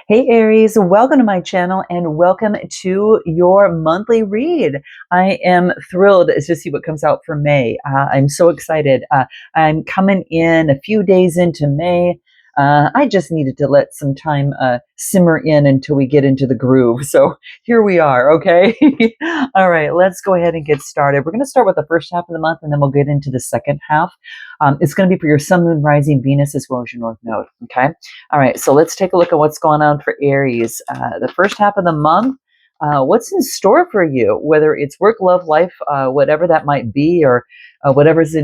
Hey Aries, welcome to my channel and welcome to your monthly read. I am thrilled to see what comes out for May. I'm so excited. I'm coming in a few days into May. I just needed to let some time simmer in until we get into the groove. So here we are, okay? All right, let's go ahead and get started. We're going to start with the first half of the month and then we'll get into the second half. It's going to be for your sun, moon, rising, Venus, as well as your north node, okay? All right, so let's take a look at what's going on for Aries. The first half of the month, what's in store for you, whether it's work, love, life, whatever that might be, or whatever's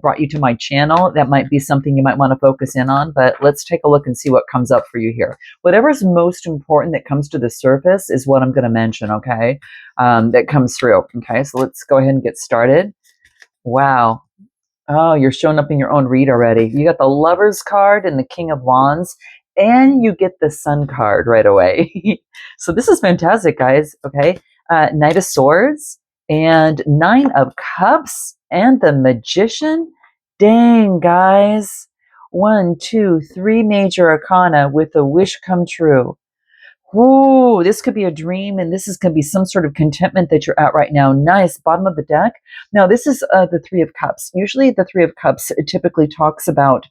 brought you to my channel, that might be something you might want to focus in on. But let's take a look and see what comes up for you here. Whatever's most important that comes to the surface is what I'm going to mention, okay? That comes through, okay? So let's go ahead and get started. Wow. Oh, you're showing up in your own read already. You got the Lovers card and the King of Wands, and you get the Sun card right away. So this is fantastic, guys. Okay. Knight of Swords and Nine of Cups and the Magician. Dang, guys. One, two, three major arcana with a wish come true. Ooh, this could be a dream, and this is going to be some sort of contentment that you're at right now. Nice. Bottom of the deck. Now, this is the Three of Cups. Usually, the Three of Cups typically talks about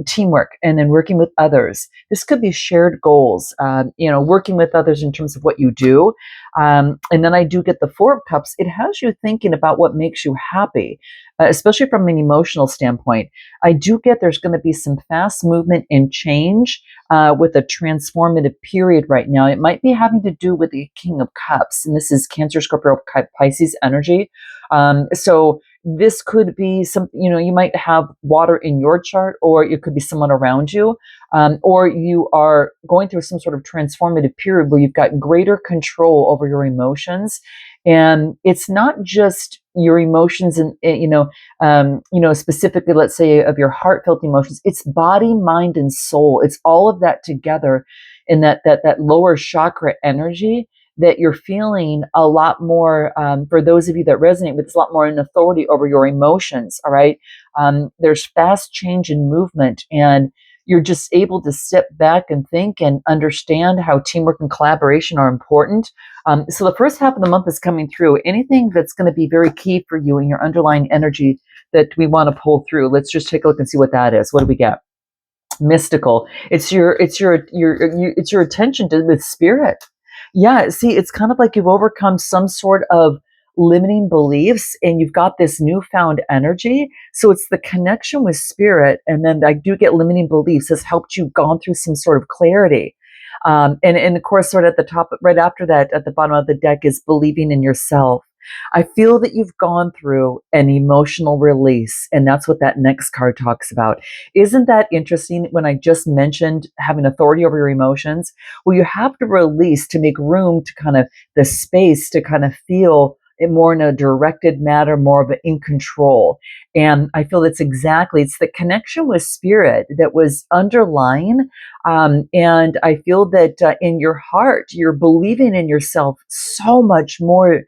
teamwork and then working with others. This could be shared goals, working with others in terms of what you do. And then I do get the Four of Cups. It has you thinking about what makes you happy, especially from an emotional standpoint. I do get there's going to be some fast movement and change with a transformative period right now. It might be having to do with the King of Cups, and this is Cancer, Scorpio, Pisces energy. So this could be some, you might have water in your chart, or it could be someone around you, or you are going through some sort of transformative period where you've got greater control over your emotions. And it's not just your emotions and, specifically, let's say, of your heartfelt emotions. It's body, mind, and soul. It's all of that together in that lower chakra energy that you're feeling a lot more, for those of you that resonate with, it's a lot more in authority over your emotions. All right. There's fast change and movement, and you're just able to step back and think and understand how teamwork and collaboration are important. So the first half of the month is coming through. Anything that's going to be very key for you in your underlying energy that we want to pull through. Let's just take a look and see what that is. What do we get? Mystical. It's your attention to with spirit. Yeah, see, it's kind of like you've overcome some sort of limiting beliefs and you've got this newfound energy. So it's the connection with spirit. And then I do get limiting beliefs has helped you gone through some sort of clarity. And of course, sort of at the top, right after that, at the bottom of the deck is believing in yourself. I feel that you've gone through an emotional release, and that's what that next card talks about. Isn't that interesting when I just mentioned having authority over your emotions? Well, you have to release to make room to kind of the space to kind of feel it more in a directed manner, more of an in control. And I feel it's the connection with spirit that was underlying. And I feel that in your heart, you're believing in yourself so much more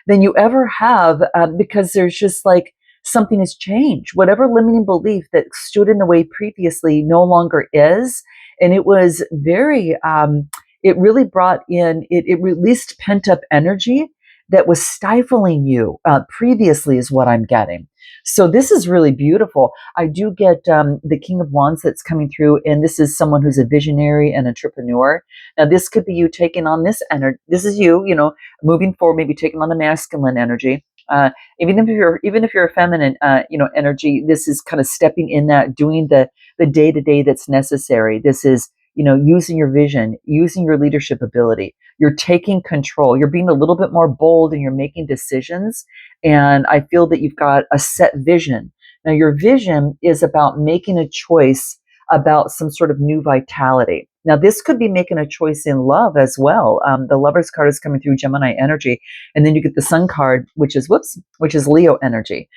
than you ever have, because there's just like something has changed. Whatever limiting belief that stood in the way previously no longer is. And it was it really brought in, it released pent up energy that was stifling you previously, is what I'm getting. So this is really beautiful. I do get the King of Wands that's coming through, and this is someone who's a visionary and entrepreneur. Now, this could be you taking on this energy. This is you, moving forward, maybe taking on the masculine energy. Even if you're a feminine, energy, this is kind of stepping in that, doing the day to day that's necessary. This is, using your vision, using your leadership ability. You're taking control. You're being a little bit more bold and you're making decisions. And I feel that you've got a set vision. Now, your vision is about making a choice about some sort of new vitality. Now, this could be making a choice in love as well. The Lovers card is coming through Gemini energy. And then you get the Sun card, which is Leo energy.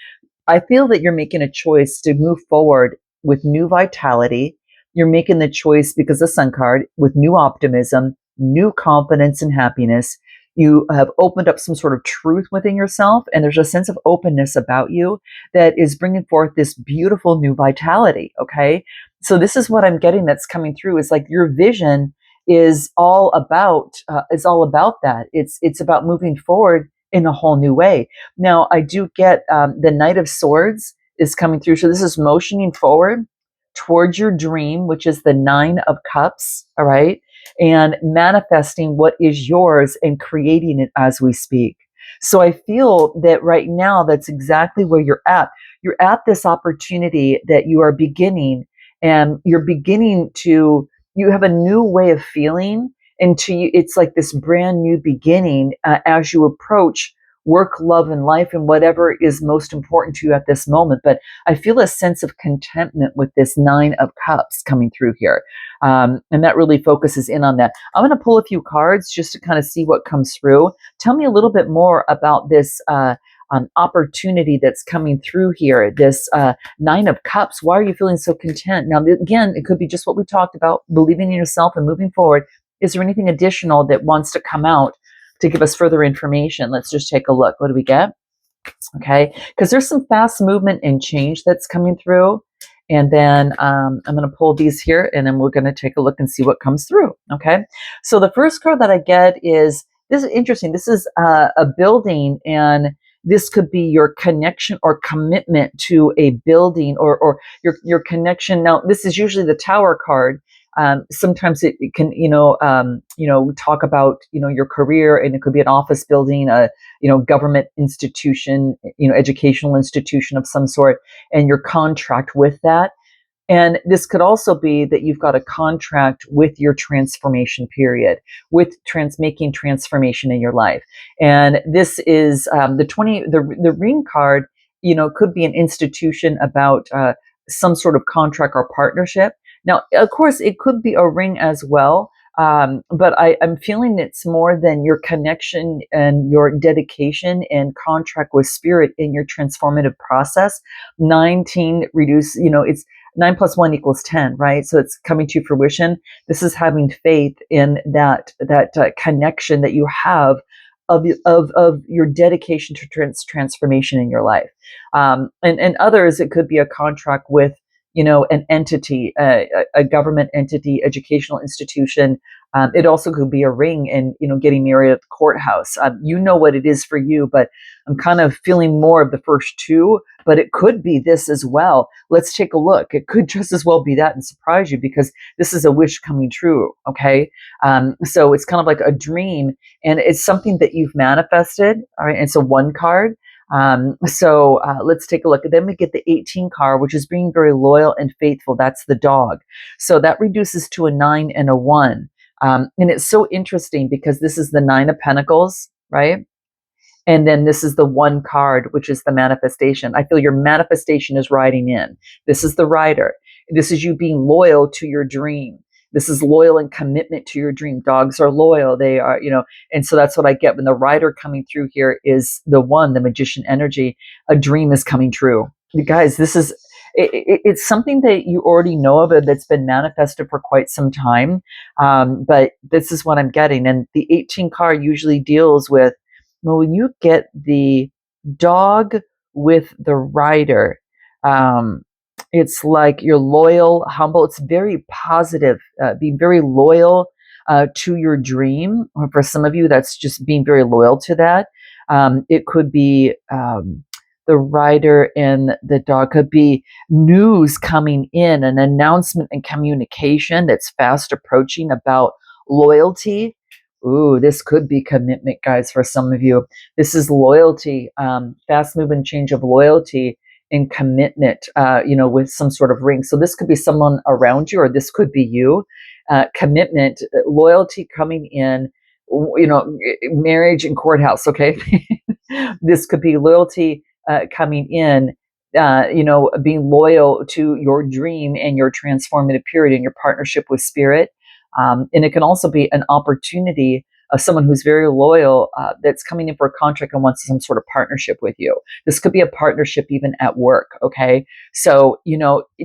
I feel that you're making a choice to move forward with new vitality. You're making the choice, because the Sun card, with new optimism, new confidence and happiness. You have opened up some sort of truth within yourself, and there's a sense of openness about you that is bringing forth this beautiful new vitality. Okay. So this is what I'm getting that's coming through, is like your vision is all about that. It's about moving forward in a whole new way. Now, I do get the Knight of Swords is coming through. So this is motioning forward towards your dream, which is the Nine of Cups. All right. And manifesting what is yours and creating it as we speak. So I feel that right now, that's exactly where you're at. You're at this opportunity that you are beginning, and you're beginning to, you have a new way of feeling into you. It's like this brand new beginning as you approach work, love, and life, and whatever is most important to you at this moment. But I feel a sense of contentment with this Nine of Cups coming through here. And that really focuses in on that. I'm going to pull a few cards just to kind of see what comes through. Tell me a little bit more about this opportunity that's coming through here, this Nine of Cups. Why are you feeling so content? Now, again, it could be just what we talked about, believing in yourself and moving forward. Is there anything additional that wants to come out to give us further information? Let's just take a look. What do we get? Okay, because there's some fast movement and change that's coming through. And then I'm going to pull these here, and then we're going to take a look and see what comes through. Okay, so the first card that I get is, this is interesting. This is a building, and this could be your connection or commitment to a building, or your connection. Now, this is usually the Tower card. Sometimes it can, talk about, your career, and it could be an office building, a, government institution, educational institution of some sort, and your contract with that. And this could also be that you've got a contract with your transformation period, with making transformation in your life. And this is the ring card, could be an institution about some sort of contract or partnership. Now, of course, it could be a ring as well. But I'm feeling it's more than your connection and your dedication and contract with spirit in your transformative process. 19 reduce, it's 9 plus 1 equals 10, right? So it's coming to fruition. This is having faith in that connection that you have of your dedication to transformation in your life. And others, it could be a contract with, an entity, a government entity, educational institution. It also could be a ring and, getting married at the courthouse. You know what it is for you, but I'm kind of feeling more of the first two, but it could be this as well. Let's take a look. It could just as well be that and surprise you, because this is a wish coming true. Okay. So it's kind of like a dream, and it's something that you've manifested. All right. It's a one card. So let's take a look. Then we get the 18 card, which is being very loyal and faithful. That's the dog. So that reduces to a 9 and a 1. And it's so interesting because this is the 9 of Pentacles, right? And then this is the 1 card, which is the manifestation. I feel your manifestation is riding in. This is the rider. This is you being loyal to your dream. This is loyal and commitment to your dream. Dogs are loyal. They are, and so that's what I get when the rider coming through here is the 1, the magician energy. A dream is coming true. You guys, this is, it's something that you already know of, it that's been manifested for quite some time. But this is what I'm getting. And the 18 card usually deals with, well, when you get the dog with the rider, it's like you're loyal, humble. It's very positive, being very loyal to your dream. Or for some of you, that's just being very loyal to that. It could be the rider and the dog, could be news coming in, an announcement and communication that's fast approaching about loyalty. Ooh, this could be commitment, guys, for some of you. This is loyalty, fast moving change of loyalty and commitment, with some sort of ring. So this could be someone around you, or this could be you. Commitment, loyalty coming in, marriage and courthouse, okay? This could be loyalty coming in, being loyal to your dream and your transformative period and your partnership with spirit. And it can also be an opportunity of someone who's very loyal that's coming in for a contract and wants some sort of partnership with you. This could be a partnership even at work, okay? So,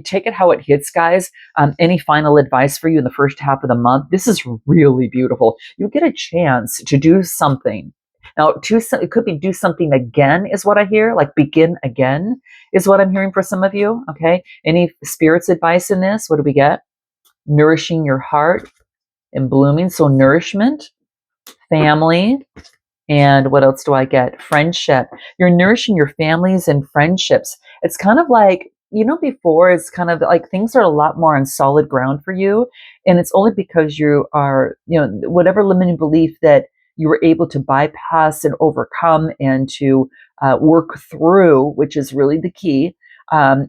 take it how it hits, guys. Any final advice for you in the first half of the month? This is really beautiful. You get a chance to do something. Now, it could be do something again is what I hear, like begin again is what I'm hearing for some of you, okay? Any spirits advice in this? What do we get? Nourishing your heart. and blooming. So nourishment, family, and what else do I get? Friendship. You're nourishing your families and friendships. It's kind of like, before it's kind of like things are a lot more on solid ground for you. And it's only because you are, whatever limiting belief that you were able to bypass and overcome and to work through, which is really the key.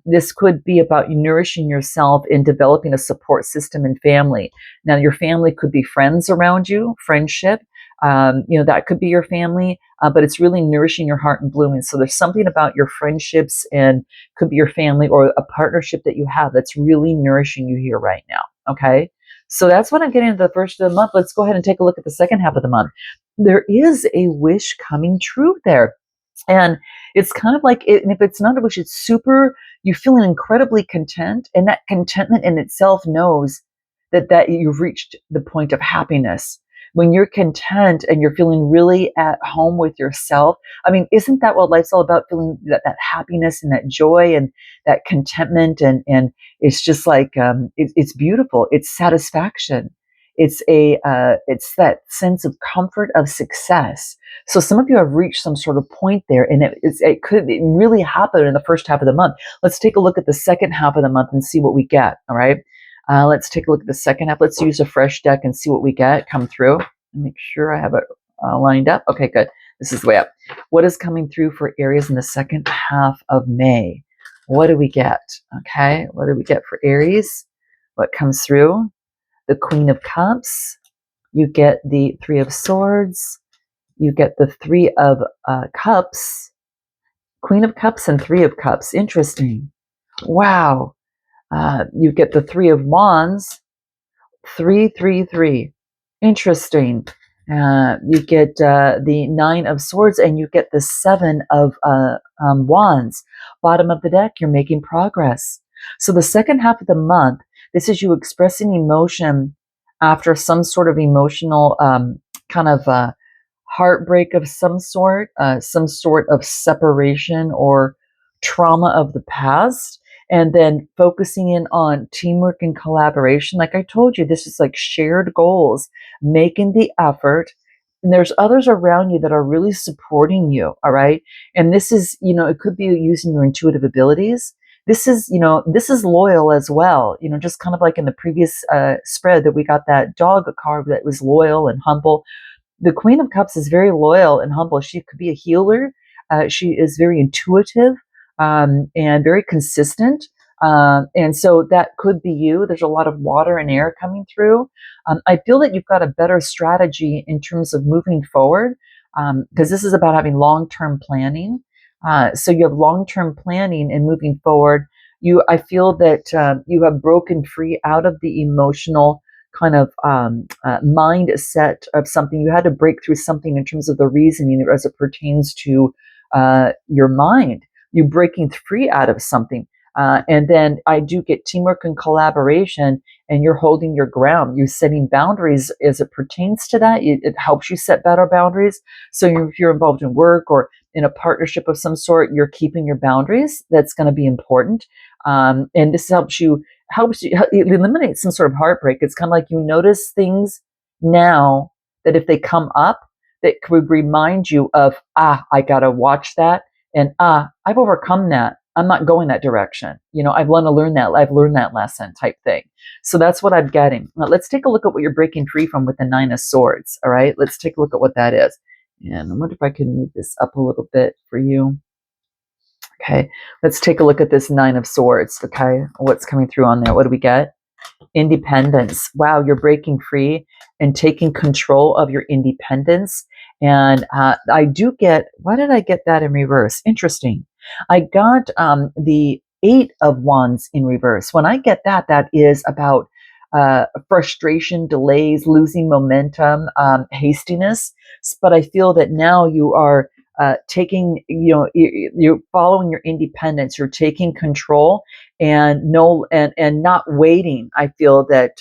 This could be about you nourishing yourself and developing a support system and family. Now, your family could be friends around you, friendship. That could be your family, but it's really nourishing your heart and blooming. So there's something about your friendships and could be your family or a partnership that you have that's really nourishing you here right now. Okay. So that's what I'm getting into the first of the month. Let's go ahead and take a look at the second half of the month. There is a wish coming true there. And it's kind of like, and if it's not a wish, it's super, you feeling incredibly content. And that contentment in itself knows that you've reached the point of happiness. When you're content and you're feeling really at home with yourself, I mean, isn't that what life's all about? Feeling that happiness and that joy and that contentment. And it's just like, it's beautiful. It's satisfaction. It's that sense of comfort of success. So some of you have reached some sort of point there, and it could really happen in the first half of the month. Let's take a look at the second half of the month and see what we get. All right. Let's take a look at the second half. Let's use a fresh deck and see what we get come through. Make sure I have it lined up. Okay, good. This is the way up. What is coming through for Aries in the second half of May? What do we get? Okay, what do we get for Aries? What comes through? The Queen of Cups. You get the Three of Swords. You get the Three of Cups. Queen of Cups and Three of Cups. Interesting. Wow. You get the Three of Wands. 333. Interesting. You get the Nine of Swords and you get the Seven of Wands. Bottom of the deck, you're making progress. So the second half of the month, this is you expressing emotion after some sort of emotional kind of heartbreak of some sort of separation or trauma of the past, and then focusing in on teamwork and collaboration. Like I told you, this is like shared goals, making the effort. And there's others around you that are really supporting you. All right. And this is, it could be using your intuitive abilities. This is loyal as well. Just kind of like in the previous spread that we got that dog card that was loyal and humble. The Queen of Cups is very loyal and humble. She could be a healer. She is very intuitive and very consistent. And so that could be you. There's a lot of water and air coming through. I feel that you've got a better strategy in terms of moving forward because this is about having long-term planning. So you have long-term planning and moving forward. I feel that you have broken free out of the emotional kind of mindset of something. You had to break through something in terms of the reasoning as it pertains to your mind. You breaking free out of something. And then I do get teamwork and collaboration, and you're holding your ground. You're setting boundaries as it pertains to that. It helps you set better boundaries. So if you're involved in work or in a partnership of some sort, you're keeping your boundaries. That's going to be important. And this helps you it eliminates some sort of heartbreak. It's kind of like you notice things now that if they come up, that could remind you of, I got to watch that. And I've overcome that. I'm not going that direction. I've learned that lesson type thing. So that's what I'm getting. Now, let's take a look at what you're breaking free from with the Nine of Swords. All right. Let's take a look at what that is. And I wonder if I can move this up a little bit for you. Okay. Let's take a look at this Nine of Swords. Okay. What's coming through on there? What do we get? Independence. Wow, you're breaking free and taking control of your independence. And I do get, why did I get that in reverse? Interesting. I got the Eight of Wands in reverse. When I get that, that is about frustration, delays, losing momentum, hastiness. But I feel that now you are taking, you're following your independence. You're taking control and not waiting. I feel that.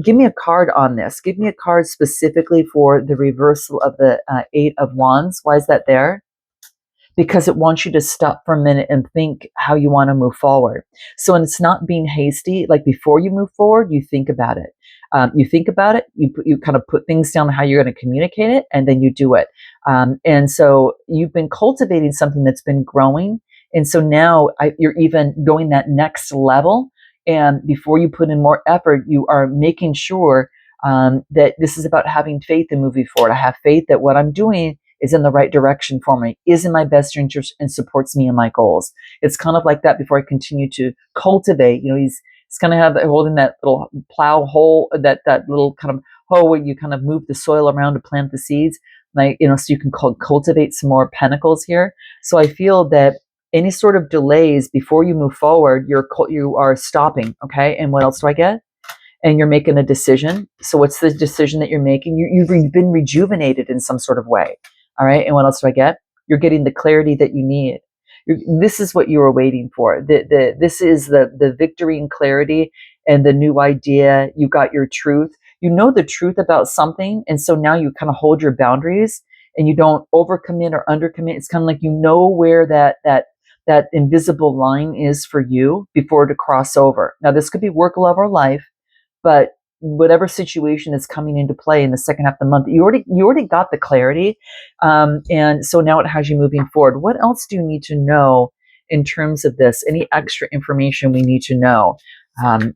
Give me a card on this. Give me a card specifically for the reversal of the Eight of Wands. Why is that there? because it wants you to stop for a minute and think how you want to move forward. So, and it's not being hasty. Like before you move forward, you think about it. You think about it. You kind of put things down how you're going to communicate it, and then you do it. And so you've been cultivating something that's been growing, and so now you're even going that next level. And before you put in more effort, you are making sure that this is about having faith and moving forward. I have faith that what I'm doing is in the right direction for me, is in my best interest, and supports me and my goals. It's kind of like that before I continue to cultivate. He's kind of holding that little plow hole, that little kind of hoe where you kind of move the soil around to plant the seeds, like so you can cultivate some more pentacles here. So I feel that any sort of delays before you move forward, you are stopping. Okay, and what else do I get? And you're making a decision. So what's the decision that you're making? You've been rejuvenated in some sort of way. All right. And what else do I get? You're getting the clarity that you need. This is what you were waiting for. This is the victory and clarity and the new idea. You got your truth. You know the truth about something. And so now you kind of hold your boundaries and you don't overcommit or undercommit. It's kind of like you know where that invisible line is for you before to cross over. Now, this could be work, love, or life. But whatever situation is coming into play in the second half of the month, you already got the clarity, and so now it has you moving forward. What else do you need to know in terms of this? Any extra information we need to know?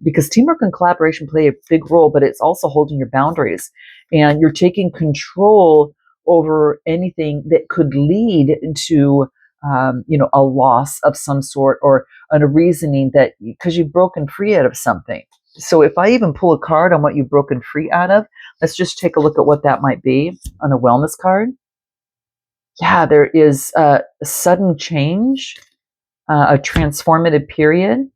Because teamwork and collaboration play a big role, but it's also holding your boundaries, and you're taking control over anything that could lead to a loss of some sort, or a reasoning that because you've broken free out of something. So if I even pull a card on what you've broken free out of, let's just take a look at what that might be on a wellness card. Yeah, there is a sudden change, a transformative period,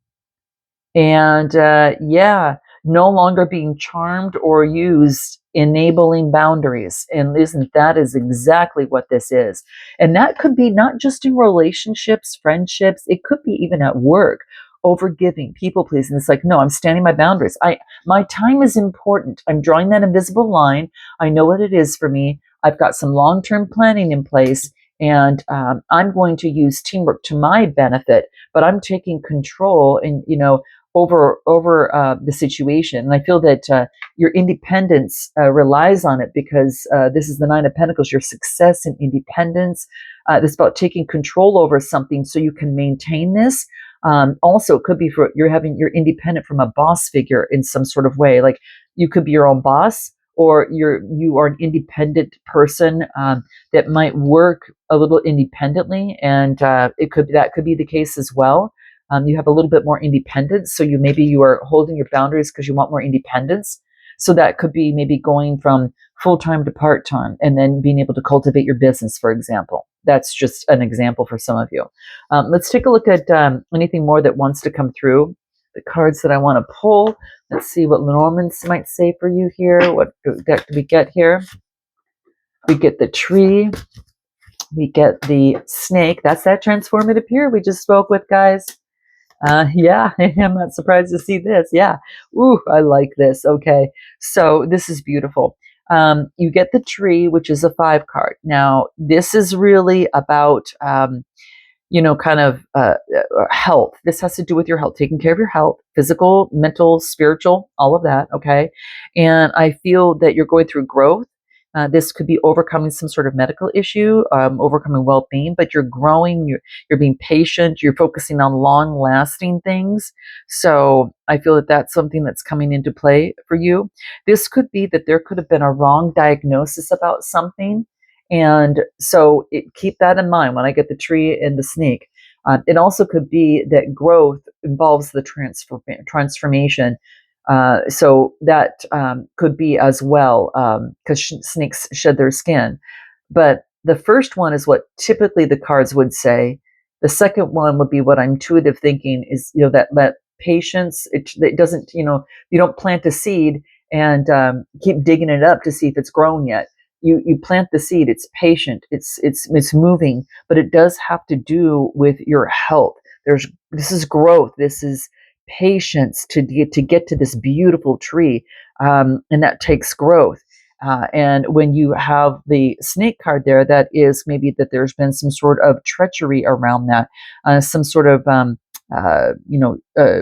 and yeah, no longer being charmed or used, enabling boundaries. And isn't that is exactly what this is? And that could be not just in relationships, friendships, it could be even at work. Overgiving, people pleasing. It's like, no, I'm standing my boundaries. My time is important. I'm drawing that invisible line. I know what it is for me. I've got some long-term planning in place, and I'm going to use teamwork to my benefit. But I'm taking control, and over the situation. And I feel that your independence relies on it, because this is the Nine of Pentacles, your success and independence. This is about taking control over something so you can maintain this. Also, it could be you're independent from a boss figure in some sort of way. Like you could be your own boss, or you are an independent person that might work a little independently, and that could be the case as well. You have a little bit more independence, so you are holding your boundaries because you want more independence. So that could be maybe going from full-time to part-time, and then being able to cultivate your business, for example. That's just an example for some of you. Let's take a look at anything more that wants to come through. The cards that I want to pull. Let's see what Lenormand might say for you here. What deck do we get here? We get the tree. We get the snake. That's that transformative period we just spoke with, guys. Yeah, I'm not surprised to see this. Yeah. Ooh, I like this. Okay. So this is beautiful. You get the tree, which is a 5 card. Now, this is really about, kind of health. This has to do with your health, taking care of your health, physical, mental, spiritual, all of that. Okay. And I feel that you're going through growth. This could be overcoming some sort of medical issue, overcoming well-being, but you're growing, you're being patient, you're focusing on long-lasting things. So I feel that that's something that's coming into play for you. This could be that there could have been a wrong diagnosis about something. And so keep that in mind when I get the tree and the snake. It also could be that growth involves the transformation. So that could be as well, because snakes shed their skin. But the first one is what typically the cards would say. The second one would be what I'm intuitive thinking is, that patience. It doesn't, you don't plant a seed and keep digging it up to see if it's grown yet. You plant the seed. It's patient. It's moving, but it does have to do with your health. This is growth. This is patience to get to this beautiful tree, and that takes growth. And when you have the snake card there, that is maybe that there's been some sort of treachery around that, some sort of, uh, you know, uh,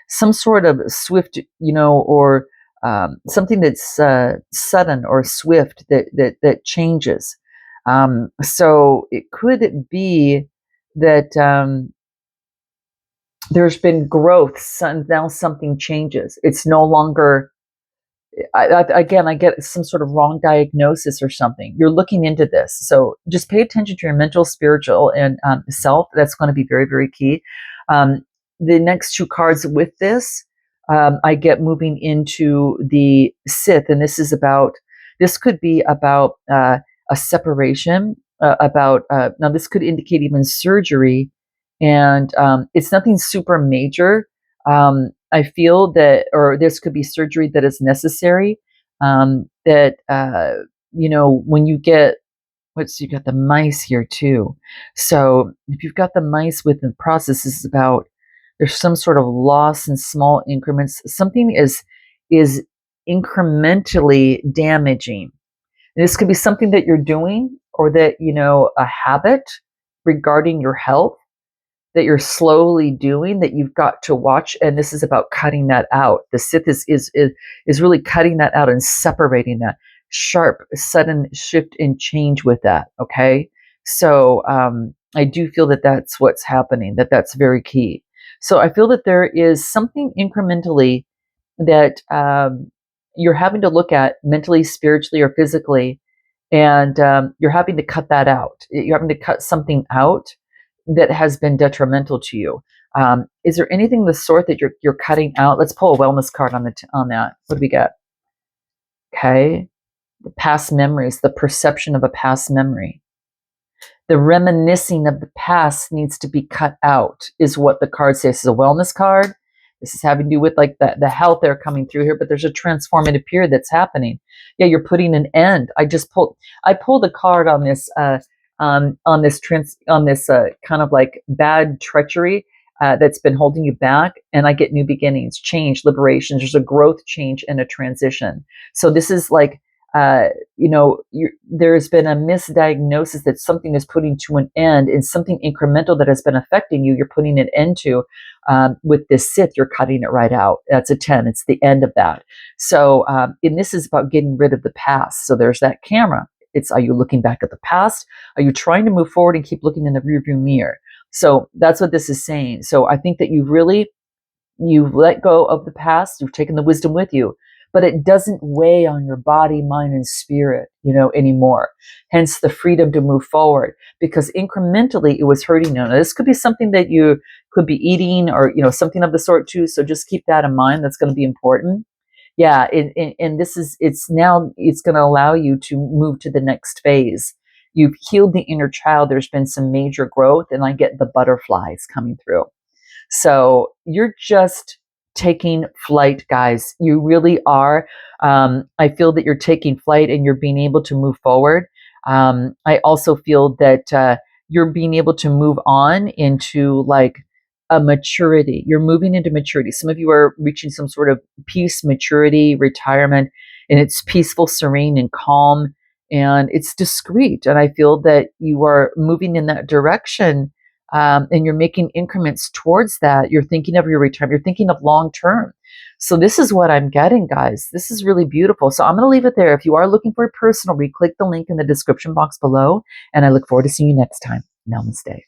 some sort of swift, or something that's sudden or swift that changes. So it could be that there's been growth. Now something changes. It's no longer again, I get some sort of wrong diagnosis or something. You're looking into this. So just pay attention to your mental, spiritual, and self. That's going to be very, very key. Um, the next two cards with this, I get moving into the Sith, and this could be about a separation, now this could indicate even surgery, and it's nothing super major. I feel that, or this could be surgery that is necessary. That when you get you got the mice here too. So if you've got the mice within the process, this is about there's some sort of loss in small increments. Something is incrementally damaging. And this could be something that you're doing, or that a habit regarding your health that you're slowly doing that you've got to watch, and this is about cutting that out. The Sith is really cutting that out and separating that sharp sudden shift and change with that. Okay, so I do feel that that's what's happening, that's very key. So I feel that there is something incrementally that you're having to look at mentally, spiritually, or physically, and you're having to cut that out. You're having to cut something out that has been detrimental to you. Is there anything of the sort that you're cutting out? Let's pull a wellness card on that. What do we got? Okay, the past memories, the perception of a past memory. The reminiscing of the past needs to be cut out, is what the card says. This is a wellness card. This is having to do with like the health they're coming through here, but there's a transformative period that's happening. Yeah, you're putting an end. I pulled a card on this kind of like bad treachery that's been holding you back, and I get new beginnings, change, liberations. There's a growth, change, and a transition. So this is like there's been a misdiagnosis that something is putting to an end, and something incremental that has been affecting you, you're putting an end to. With this Sith, you're cutting it right out. That's a 10. It's the end of that. So, and this is about getting rid of the past. So there's that camera. Are you looking back at the past? Are you trying to move forward and keep looking in the rearview mirror? So that's what this is saying. So I think that you've let go of the past. You've taken the wisdom with you, but it doesn't weigh on your body, mind, and spirit, anymore. Hence the freedom to move forward, because incrementally it was hurting you. Now, this could be something that you could be eating, or, something of the sort too. So just keep that in mind. That's going to be important. Yeah. And it's going to allow you to move to the next phase. You've healed the inner child. There's been some major growth, and I get the butterflies coming through. So you're just taking flight, guys. You really are. I feel that you're taking flight and you're being able to move forward. I also feel that you're being able to move on into like a maturity. You're moving into maturity. Some of you are reaching some sort of peace, maturity, retirement, and it's peaceful, serene, and calm, and it's discreet. And I feel that you are moving in that direction, and you're making increments towards that. You're thinking of your retirement. You're thinking of long term. So this is what I'm getting, guys. This is really beautiful. So I'm going to leave it there. If you are looking for a personal read, click the link in the description box below, and I look forward to seeing you next time. Namaste.